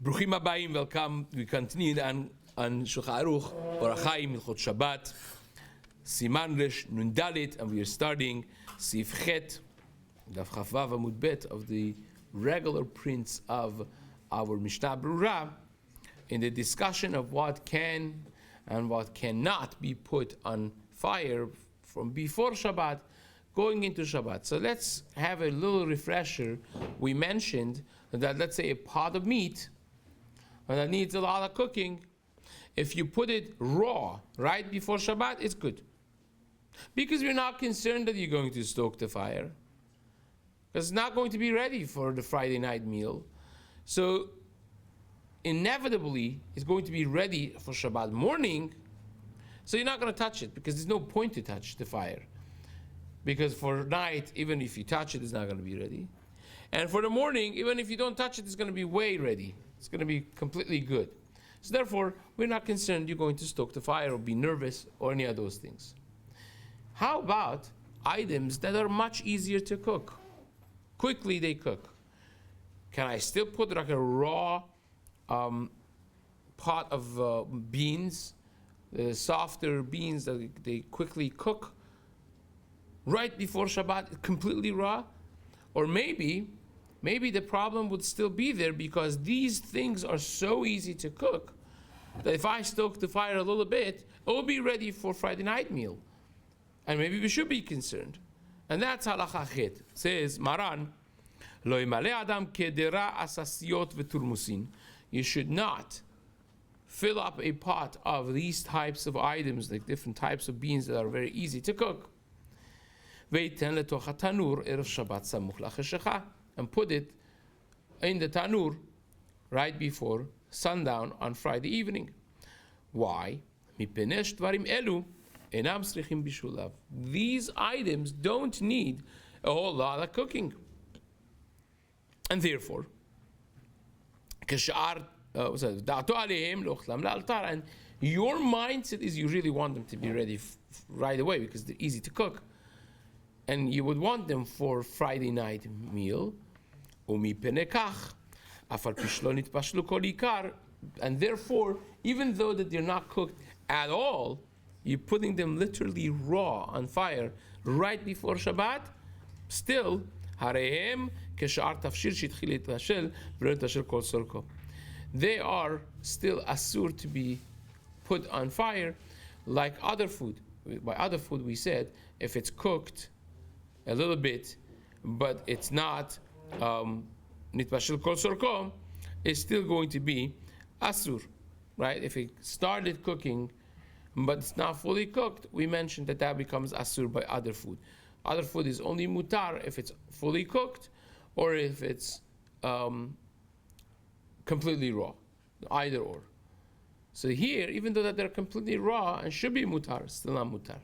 Bruchim Abayim, welcome. We continue on Shulchan Aruch, Orach Chaim, Hilchot Shabbat, Siman Resh Nun Dalet, and we are starting Seif Chet, Daf Chavav Amud Bet of the regular prints of our Mishna Berura, in the discussion of what can and what cannot be put on fire from before Shabbat, going into Shabbat. So let's have a little refresher. We mentioned that, let's say, a pot of meat that needs a lot of cooking, if you put it raw right before Shabbat, it's good. Because we're not concerned that you're going to stoke the fire. Because it's not going to be ready for the Friday night meal. So inevitably, it's going to be ready for Shabbat morning. So you're not going to touch it, because there's no point to touch the fire. Because for night, even if you touch it, it's not going to be ready. And for the morning, even if you don't touch it, it's going to be way ready. It's going to be completely good. So therefore, we're not concerned you're going to stoke the fire or be nervous or any of those things. How about items that are much easier to cook? Quickly they cook. Can I still put like a raw pot of beans, the softer beans that they quickly cook right before Shabbat, completely raw? Or maybe the problem would still be there because these things are so easy to cook that if I stoke the fire a little bit, it will be ready for Friday night meal. And maybe we should be concerned. And that's halacha chet. It says, Maran, lo yimale adam kedera asasiyot v'turmusin. You should not fill up a pot of these types of items, like different types of beans that are very easy to cook. Ve'iten letoch hatanur erev Shabbat samuch lacheshecha. And put it in the tanur right before sundown on Friday evening. Why? These items don't need a whole lot of cooking. And therefore, and your mindset is you really want them to be ready right away because they're easy to cook. And you would want them for Friday night meal. And therefore, even though that they're not cooked at all, you're putting them literally raw on fire right before Shabbat, still, they are still asur to be put on fire like other food. By other food we said, if it's cooked a little bit, but it's not nitbashel kol sorko, it's still going to be asur, right? If it started cooking, but it's not fully cooked, we mentioned that becomes asur by other food. Other food is only mutar if it's fully cooked, or if it's completely raw, either or. So here, even though that they're completely raw and should be mutar, still not mutar.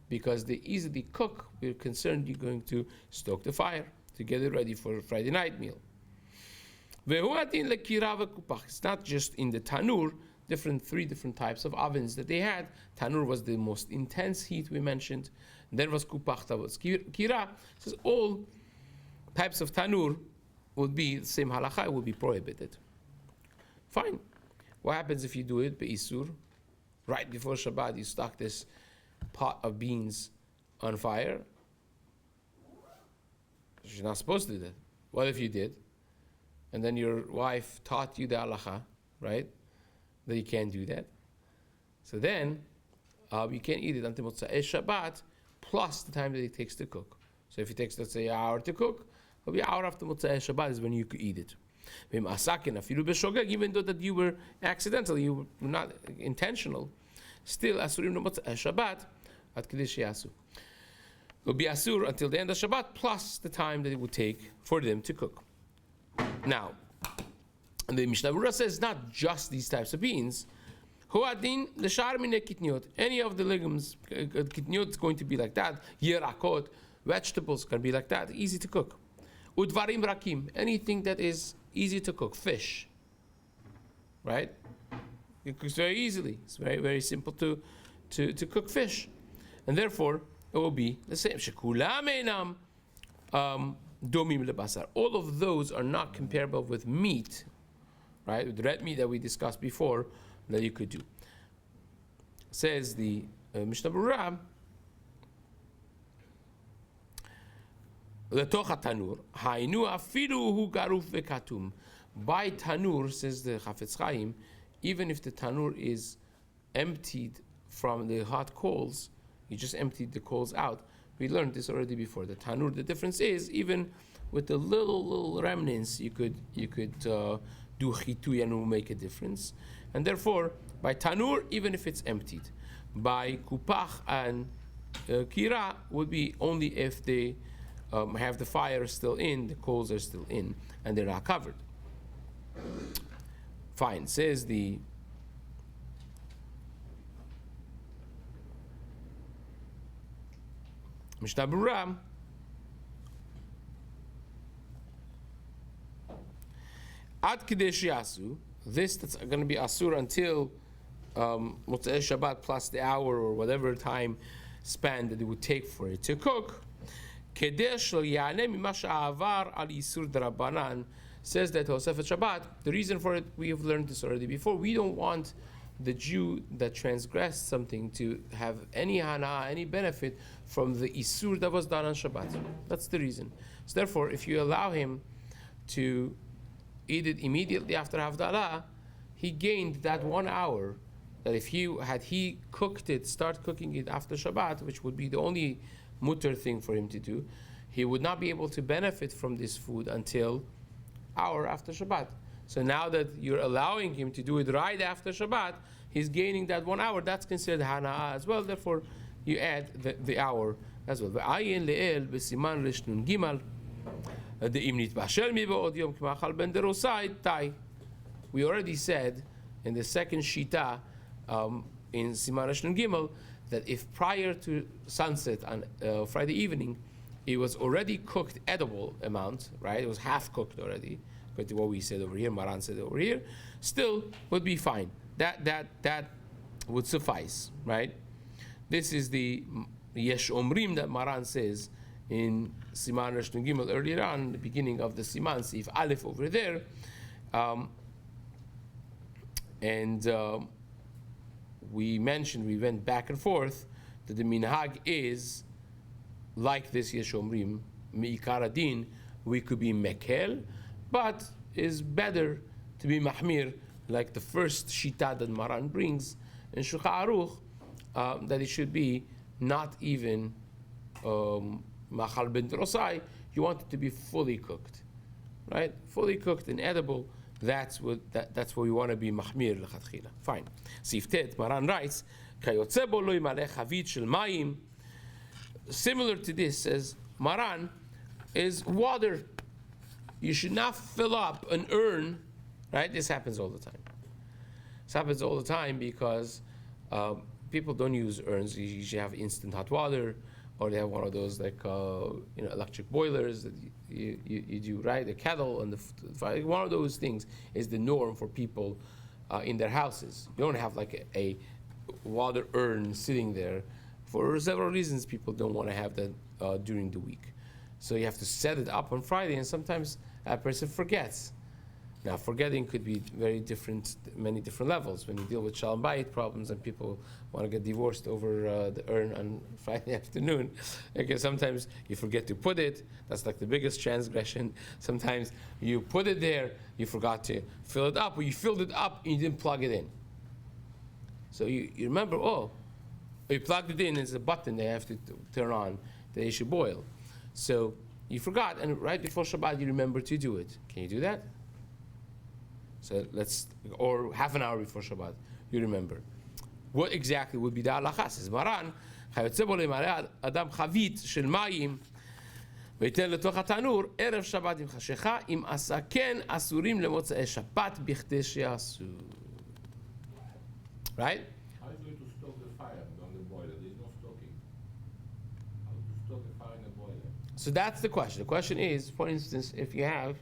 Because they easily cook, we're concerned you're going to stoke the fire to get it ready for a Friday night meal. It's not just in the tanur, three different types of ovens that they had. Tanur was the most intense heat we mentioned. Then was kupach, that was kira. So all types of tanur would be the same halacha, it would be prohibited. Fine. What happens if you do it be'isur? Right before Shabbat, you stock this pot of beans on fire. You're not supposed to do that. What if you did? And then your wife taught you the halacha, right? That you can't do that. So then, you can't eat it until Motzei Shabbat, plus the time that it takes to cook. So if it takes, let's say, an hour to cook, it'll be an hour after Motzei Shabbat is when you could eat it. Even though that you were accidental, you were not intentional, still asurim Motzei Shabbat at Kiddush Yasu. It will be asur until the end of Shabbat, plus the time that it would take for them to cook. Now, the Mishna Berura says not just these types of beans. Huadin l'shar minei kitniot. Any of the legumes, kitniot is going to be like that. Yerakot, vegetables can be like that. Easy to cook. Udvarim rakim. Anything that is easy to cook. Fish. Right? It cooks very easily. It's very, very simple to cook fish. And therefore, it will be the same. Shekulam einam domim lebasar. All of those are not comparable with meat. right? With the red meat that we discussed before, that you could do. Says the Mishna Berura, Letoch tanur, hainu afilu hu garuf vekatum. By tanur, says the Chafetz Chaim, even if the tanur is emptied from the hot coals, you just emptied the coals out. We learned this already before. The tanur, the difference is even with the little remnants, you could do chitui and it will make a difference. And therefore, by tanur, even if it's emptied, by kupach and kira would be only if they have the fire still in, the coals are still in, and they're not covered. Fine, says the Mishna Berura, Ad Kidesh Yasu, this that's going to be Asur until Motzei Shabbat plus the hour or whatever time span that it would take for it to cook. Kedesh lo ya'aneh mima she'avar al Yisur D'Rabbanan, says that Tosefet Shabbat, the reason for it, we have learned this already before, we don't want the Jew that transgressed something to have any hana, any benefit from the Isur that was done on Shabbat. That's the reason. So therefore, if you allow him to eat it immediately after Havdalah, he gained that 1 hour that if he cooked it, start cooking it after Shabbat, which would be the only mutter thing for him to do, he would not be able to benefit from this food until hour after Shabbat. So now that you're allowing him to do it right after Shabbat, he's gaining that 1 hour. That's considered hana'ah as well. Therefore, you add the hour as well. V'ayin le'el b'siman rishnun gimal de'im nitbashel mi ba'od yom k'machal ben derosai tai. We already said in the second shita in Siman rishnun gimal that if prior to sunset on Friday evening, it was already cooked edible amount, right? It was half cooked already, according to what we said over here, Maran said over here, still would be fine. That would suffice, right? This is the Yesh Omrim that Maran says in Siman Rishnun Gimel earlier on, the beginning of the Siman, Seif Aleph over there. We went back and forth, that the minhag is like this Yesh Omrim, Me'ikar Adin, we could be Mekel, but is better to be Mahmir, like the first Shita that Maran brings in Shulchan Aruch, that it should be not even Machal ben Drosai, you want it to be fully cooked, right? Fully cooked and edible. That's what we want to be Mahmir l'chatchila. Fine. Sif Tet, Maran writes, Kayotze bo lo yimaleh chavit shel mayim. Similar to this, says Maran, is water. You should not fill up an urn, right? This happens all the time. This happens all the time because people don't use urns. You usually have instant hot water, or they have one of those like electric boilers that you do, right? The kettle and the fire. One of those things is the norm for people in their houses. You don't have like a water urn sitting there. For several reasons, people don't want to have that during the week. So you have to set it up on Friday, and sometimes a person forgets. Now, forgetting could be many different levels. When you deal with shalom bayit problems and people want to get divorced over the urn on Friday afternoon, okay, sometimes you forget to put it. That's like the biggest transgression. Sometimes you put it there, you forgot to fill it up, or you filled it up and you didn't plug it in. So you remember, you plugged it in, there's a button they have to turn on, that it should boil. So you forgot, and right before Shabbat you remember to do it. Can you do that? So or half an hour before Shabbat, you remember. What exactly would be the halacha? Says Maran, Chayotze bo le'maleh adam chavit shel mayim v'yitel letoch hatanur erev Shabbat im chashecha im asa ken asurim lemotzei Shabbat bichdei she'asu. Right? How are you going to stoke the fire on the boiler? There is no stoking. How to stoke the fire in the boiler? So that's the question. The question is, for instance, if you have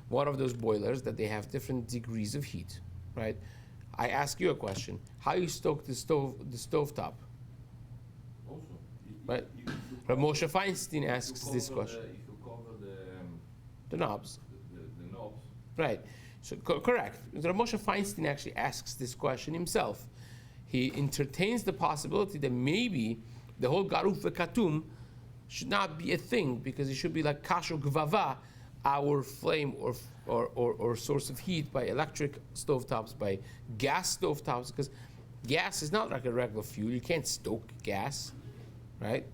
one of those boilers that they have different degrees of heat, right? I ask you a question: how you stoke the stovetop? Also, Right. Rabbi Moshe Feinstein asks this question. If you cover The knobs. the knobs, Right. So correct. Rav Moshe Feinstein actually asks this question himself. He entertains the possibility that maybe the whole garuf v'katum should not be a thing, because it should be like kasher gvava, our flame or source of heat by electric stovetops, by gas stovetops, because gas is not like a regular fuel. You can't stoke gas, right?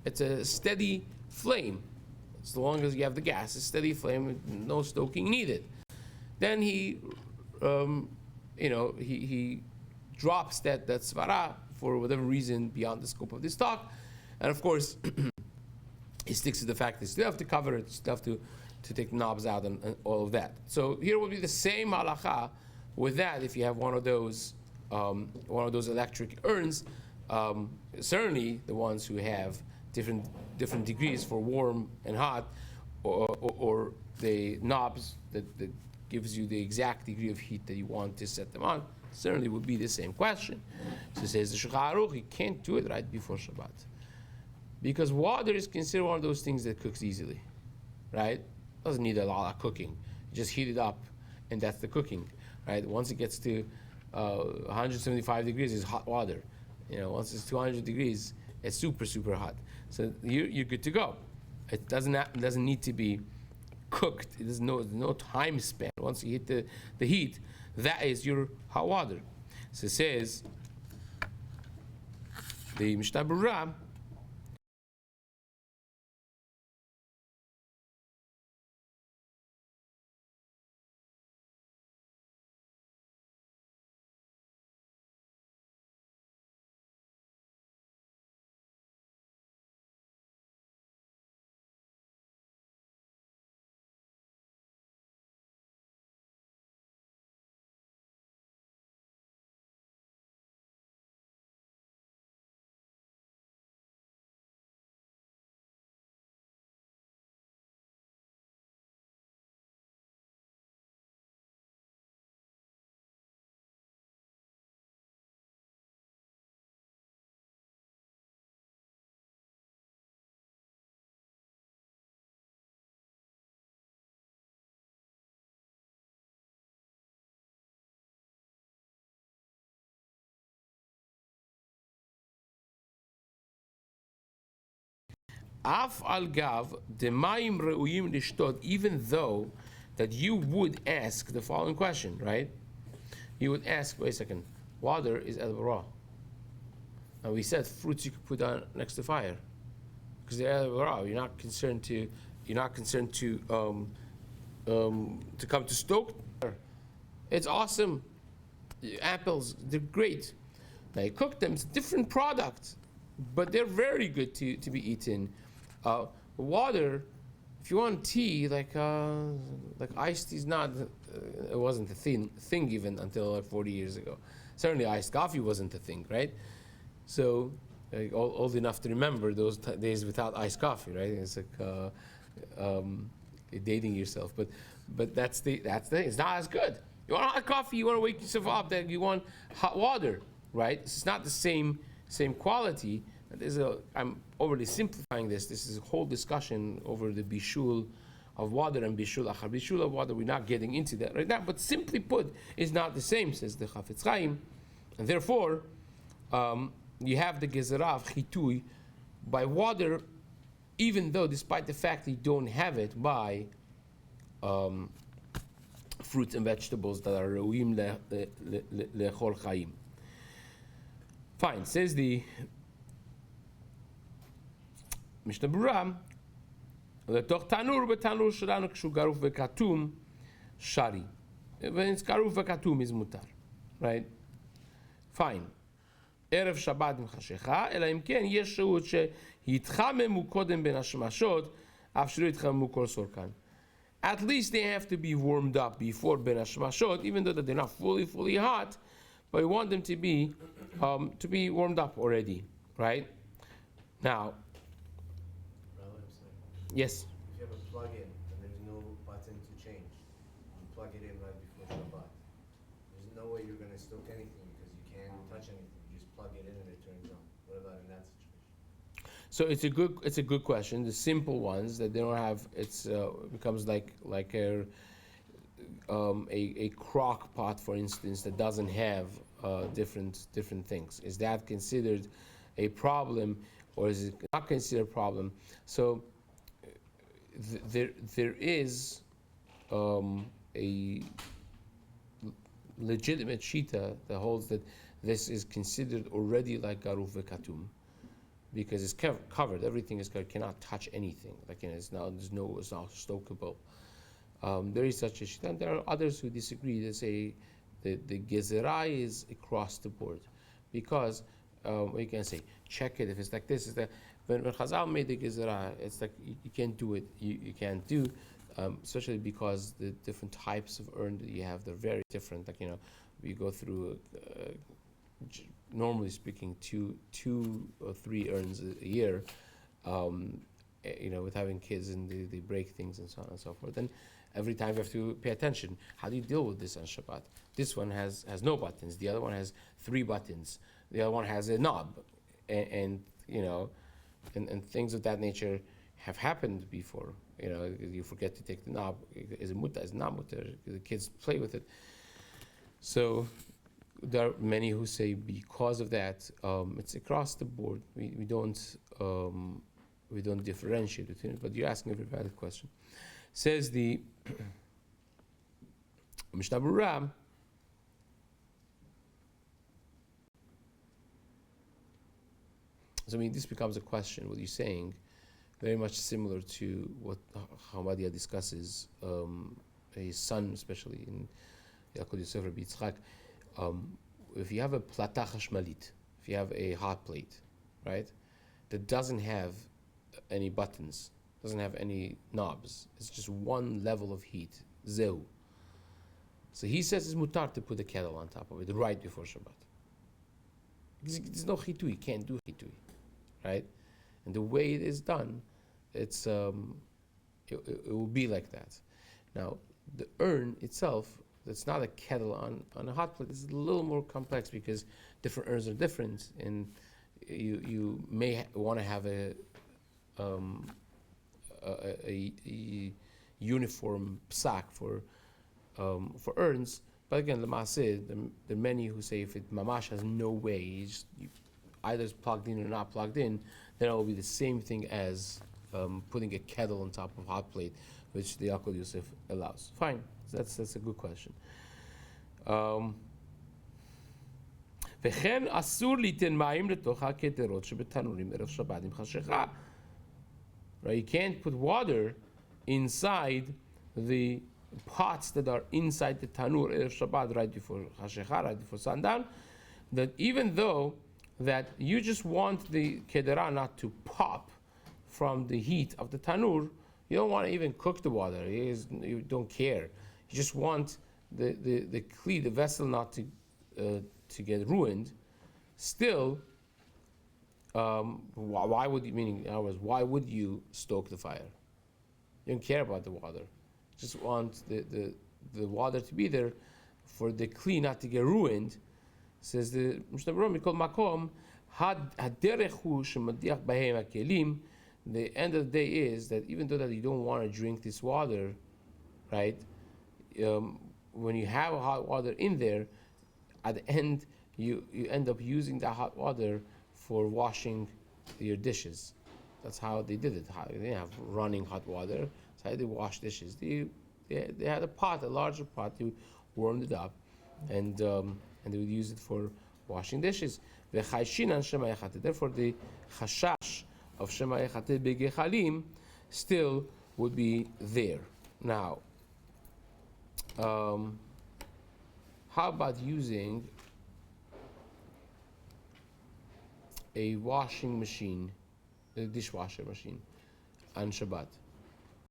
It's a steady flame. As long as you have the gas, a steady flame, no stoking needed. Then he drops that svara for whatever reason beyond the scope of this talk, and of course he sticks to the fact that you still have to cover it, you still have to take knobs out and all of that. So here will be the same halacha with that. If you have one of those electric urns, certainly the ones who have different degrees for warm and hot, or the knobs that gives you the exact degree of heat that you want to set them on, certainly would be the same question. So says the Shulchan Aruch, you can't do it right before Shabbat, because water is considered one of those things that cooks easily, right? Doesn't need a lot of cooking. You just heat it up, and that's the cooking, right? Once it gets to 175 degrees, it's hot water. Once it's 200 degrees, it's super, super hot. So you're good to go. It doesn't need to be cooked. There's no time span. Once you hit the heat, that is your hot water. So it says, the Mishna Berura, Af al gav demayim reuyim lishtod, even though that you would ask the following question, right? You would ask, wait a second, water is edible raw. And we said fruits you could put on next to fire because they're edible raw. You're not concerned to come to stoke. It's awesome. Apples, they're great. Now you cook them, it's a different product, but they're very good to be eaten. Water, if you want tea, like iced tea is not, it wasn't a thing even until like 40 years ago. Certainly iced coffee wasn't a thing, right? So, old enough to remember those days without iced coffee, right? It's like dating yourself, but that's the it's not as good. You want hot coffee, you want to wake yourself up, that you want hot water, right? It's not the same quality. I'm overly simplifying this. This is a whole discussion over the bishul of water and bishul achar bishul of water. We're not getting into that right now. But simply put, is not the same, says the Chafetz Chaim, and therefore you have the gezerah of chitui by water, even though, despite the fact that you don't have it by fruits and vegetables that are re'uim lechol chaim. Fine, says the Mishna Berura, לתוך תנור בתנור שלנו כשהוא גרוף וכתום שרי. When it's גרוף וכתום is מותר, right? Fine. ערב שבת עם חשיכה, אלא אם כן יש שהות שהתחממו קודם בין השמשות, אף שלא התחממו כל סורקן. At least they have to be warmed up before בין השמשות, even though that they're not fully hot, but we want them to be warmed up already, right? Now, yes. If you have a plug-in and there's no button to change, you plug it in right before Shabbat. There's no way you're going to stoke anything because you can't touch anything. You just plug it in and it turns on. What about in that situation? So it's a good question. The simple ones that they don't have, it becomes like a crock pot, for instance, that doesn't have different things? Is that considered a problem, or is it not considered a problem? So there is a legitimate shita that holds that this is considered already like garuf vekatum, because it's covered. Everything is covered. Cannot touch anything. Like, it's not stokable. There is such a shita, and there are others who disagree. They say that the gezerah is across the board, because you can say check it if it's like this. Is that when Chazal made the gezerah, it's like you can't do it. You can't do. Especially because the different types of urn that you have, they're very different. Like, we go through, normally speaking, two or three urns a year, with having kids, and they break things and so on and so forth. And every time you have to pay attention. How do you deal with this on Shabbat? This one has no buttons. The other one has 3 buttons. The other one has a knob, and things of that nature have happened before. You forget to take the knob. Is it mutter? Is it not mutter? The kids play with it. So there are many who say because of that, it's across the board. We don't differentiate between it. But you're asking a very valid question. Says the Mishna Berura. So this becomes a question. What you're saying, very much similar to what Hamadia discusses, his son, especially in Yaakov Yosef Rabbi Yitzchak. If you have a plata chashmalit, if you have a hot plate, right, that doesn't have any buttons, doesn't have any knobs, it's just one level of heat, zeu. So he says it's mutar to put a kettle on top of it right before Shabbat. There's no chitui, you can't do chitui, right? And the way it is done, it's it will be like that. Now, the urn itself, it's not a kettle on a hot plate. It's a little more complex because different urns are different, and you may want to have a uniform psak for urns. But again, the Maaseh, the many who say if it mamash has no way, either it's plugged in or not plugged in, then it will be the same thing as putting a kettle on top of a hot plate, which the Yaakov Yosef allows. Fine, that's a good question. וכן אסור ליתן מים לתוך הכתרות שבתנורים ערב שבת עם חשיכה. Right, you can't put water inside the pots that are inside the tanur erev Shabbat right before Hashecha, right before sundown. That even though that you just want the kedera not to pop from the heat of the tanur, you don't want to even cook the water. You don't care. You just want the kli, the vessel, not to get ruined. Still, why would you? Meaning, in other words, why would you stoke the fire? You don't care about the water. You just want the water to be there for the kli not to get ruined. Says the Mishna Berura, Mikol Makom, haderechu shemadiach bahem hakelim. The end of the day is that even though that you don't want to drink this water, right? When you have hot water in there, at the end you end up using that hot water for washing your dishes. That's how they did it. They didn't have running hot water. That's how they wash dishes. They had a larger pot. They warmed it up, and they would use it for washing dishes. Therefore, the chashash of Shema Echateh Begechalim still would be there. Now, how about using a washing machine, a dishwasher machine, on Shabbat?